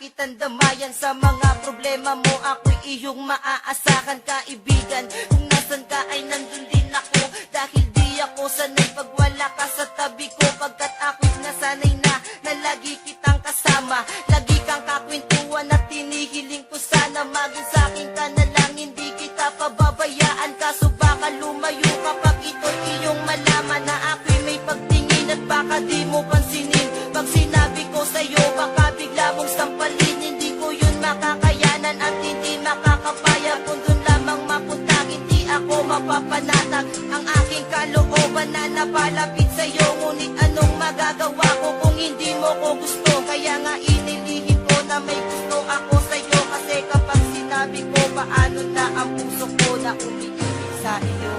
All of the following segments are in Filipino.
kitang damayan sa mga problema mo. Ako'y iyong maaasahan, kaibigan. Kung nasan ka ay nandun din ako, dahil di ako sanay pag wala ka sa tabi ko. Pagkat ako'y nasanay na lagi kitang kasama. Lagi kang kakwentuhan at tinihiling ko sana maging sa'kin ka na lang, hindi kita pababayaan. Kaso baka lumayo kapag ito'y iyong malaman na ako'y may pagtingin at baka di mo pansinin. Pag sinabi ko sa'yo baka bigla mong sampalin. Hindi ko yun makakayanan at hindi makakapaya. Kung doon lamang mapunta hindi ako mapapanatag ang aking kalooban na napalapit sa'yo. Ngunit anong magagawa ko kung hindi mo ko gusto? Kaya nga inilihim ko na may gusto ako sa'yo. Kasi kapag sinabi ko paano na ang puso ko na umiibig sa iyo.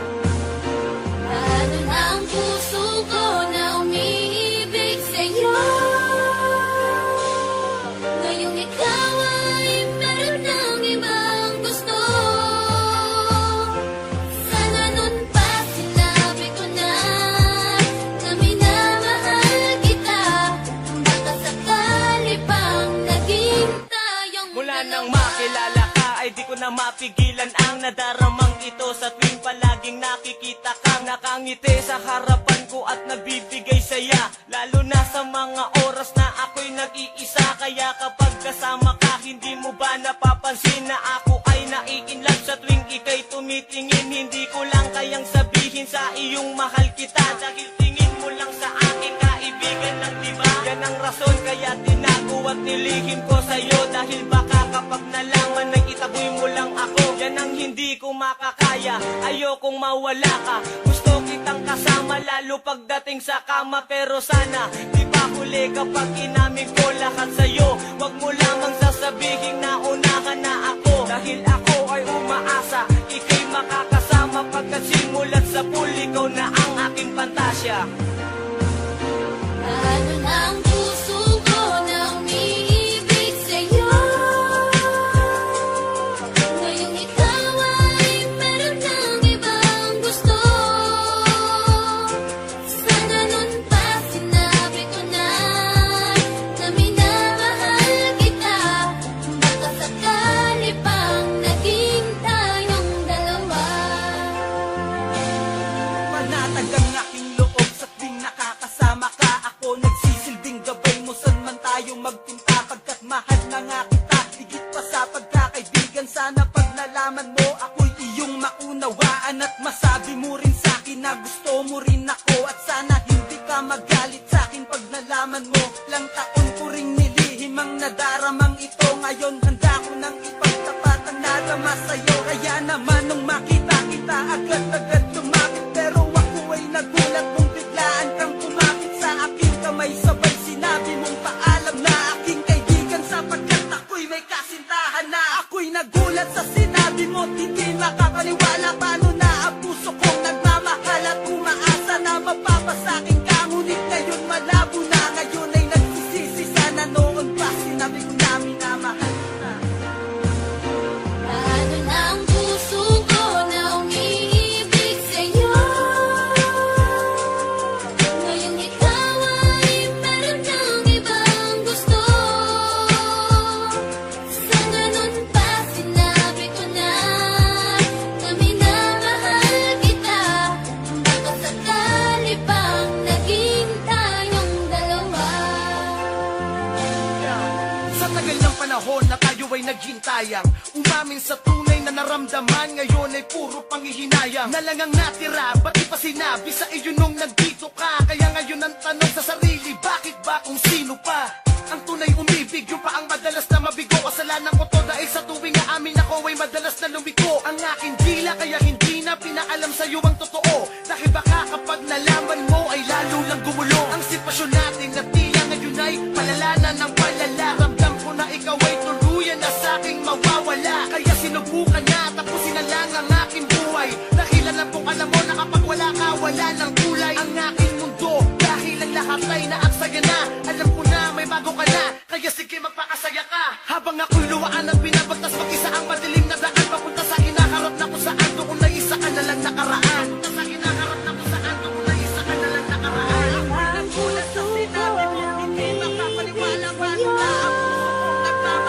Paano na ang puso ko na umiibig sa'yo? Ngayong ikaw ay meron ng ibang gusto. Sana nun pa sinabi ko na minamahal kita. Baka sakali pang naging tayong Mula dalawa. nang makilala ka ay di ko na mapigilan ang nadaramang ito. Sa tuwing palaging nakikita kang nakangiti sa harapan ko at nagbibigay saya. Lalo na sa mga oras na ako'y nag-iisa. Kaya kapag kasama ka hindi mo ba napapansin na ako ay nai-inlove? Sa tuwing ika'y tumitingin hindi ko lang kayang sabihin sa iyong mahal kita. Dahil tingin mo lang sa akin kaibigan lang, diba? Yan ang rason kaya tinago at nilihim ko sa'yo. Dahil baka kapag nalaman ay itaboy mo lang ako. Yan ang hindi ko makakaya, ayokong mawala ka. Gusto kitang kasama lalo pagdating sa kama. Pero sana di pa huli kapag inamin ko lahat sa'yo. Wag mo lamang sasabihin na unahan na ako. Dahil ako ay umaasa ika'y makakasama. Pagkat simulat sa pool ikaw na ang aking pantasya. Paano na ang puso ko na umiibig sa'yo? Ngayong ikaw ay meron ng ibang gusto. Sana nun pa sinabi ko na minamahal kita. Baka sakali pang naging tayong dalawa. Panatag ang aking loob sa tuwing nakakasama ka. Ako nagsisilbing gabay mo saan man tayo magpunta. Pagkat mahal na nga kita, higit pa sa pagkakaibigan. Sana pag nalaman mo ako'y iyong maunawaan. At masabi mo rin sa'kin na gusto mo rin ako. At sana hindi ka magalit sa'kin pag nalaman mo. Lang taon ko ring nilihim ang nadaramang ito. Ngayon handa ko nang ipagtapat ang nadama sa'yo. Kaya naman nung makita kita agad-agad lumapit. Pero ako ay nagulat nung biglaan kang kumapit sa aking kamay. Sabay sinabi mong paalam na aking kaibigan. Sapagkat ako'y may kasintahan na. Ako'y nagulat sa sinabi mo, hindi makapaniwala. Paano na ang puso kong nagmamahal at umaasa na mapapasakin ka. Ngunit ngayon malabo na, ngayon ay nagsisisi. Sana noon pa sinabi ko na minamahal kita. Paano na ang puso ko na umiibig sa'yo? Ngayong ikaw ay meron ng ibang gusto. Sana nun pa sinabi ko na minamahal kita. Baka sakali pang naging tayong dalawa. Sa tagal ng panahon na tayo ay naghintayang umamin sa tunay na naramdaman. Ngayon ay puro panghihinayang na lang ang natira. Ba't di pa sinabi sa iyo nung nandito ka? Kaya ngayon ang tanong sa sarili, bakit ba kung sino pa ang tunay umibig? Yung pa ang madalas na mabigo. Kasalanan ko to dahil sa tuwing na amin ako ay madalas na lumiko ang aking dila. Kaya hindi na pinaalam sa'yo ang totoo. Dahil baka kapag nalaman mo ay lalo lang gumulo ang sitwasyon natin na tila ngayon ay palala na ng palala. Ramdam ko na ikaw ay tuluyan na sa'king mawawala. Kaya sinubukan na tapusin na lang ang aking buhay. Dahil alam kong alam mo na kapag wala ka wala ng kulay ang aking mundo. Dahil ang lahat ay naaksaya na. Alam ko na may bago ka na. Kaya sige magpakasaya ka. Habang ako'y luwaan at binabagtas mag-isa ang madilim na daan. Papunta sa hinaharap na kung saan doon na isa ka na lang nakaraan. Papunta sa hinaharap na kung saan doon na isa ka na lang nakaraan. Ako'y nagulat sa sinabi mo, hindi makapaniwala. Paano na ang puso kong nagmamahal?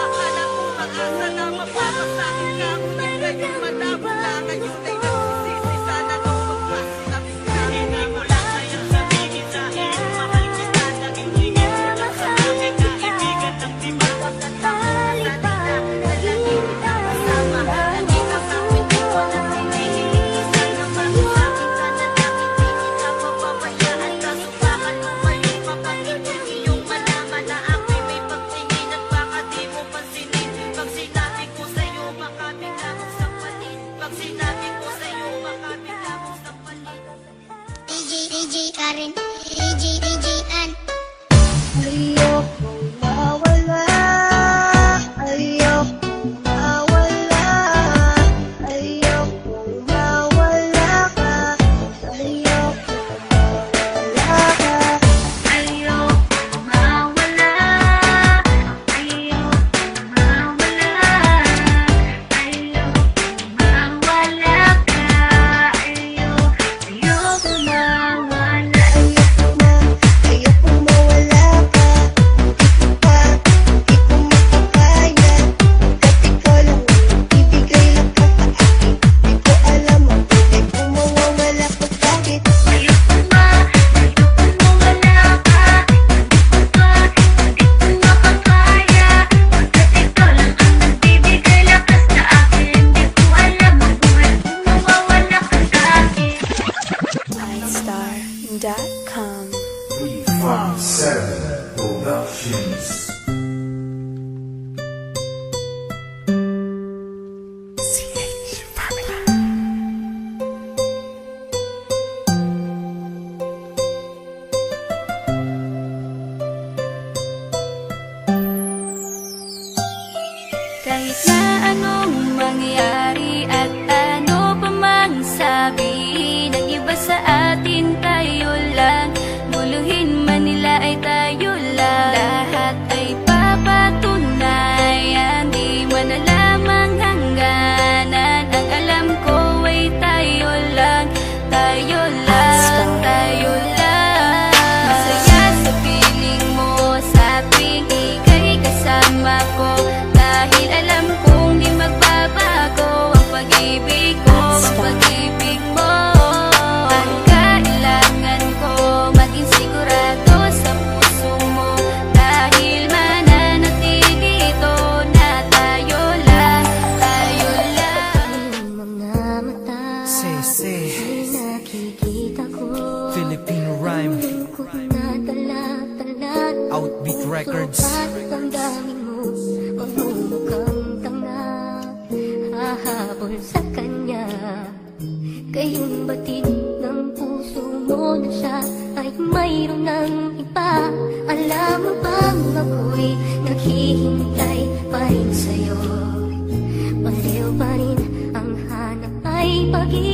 Kahit na anong mangyari at ano pa mang sabihin ng iba sa atin, tayo lang. Muluhin man nila ay tayo lang. Lahat ay papatunayan, di man alamang hangganan. Ang alam ko ay tayo lang, tayo lang, tayo lang. Masaya sa piling mo sa tuwing ika'y kasama ko, dahil alam kong di magbabago ang pag-ibig ko, ang pag-ibig mo. Ang kailangan ko maging sigurado sa puso mo, dahil mananatili ito na tayo lang, tayo lang. Mga mata Say, nakikita ko, Filipino rhyme, lingkod na tala-talat. Outbeat Records. At ang daming mo, pagmumukhang tanga, hahabol sa kanya. Kayong batid ng puso mo na siya ay mayroon ng iba. Alam mo bang ako'y naghihintay pa rin sa'yo? Baliw pa rin ang hanap ay pag-ibig.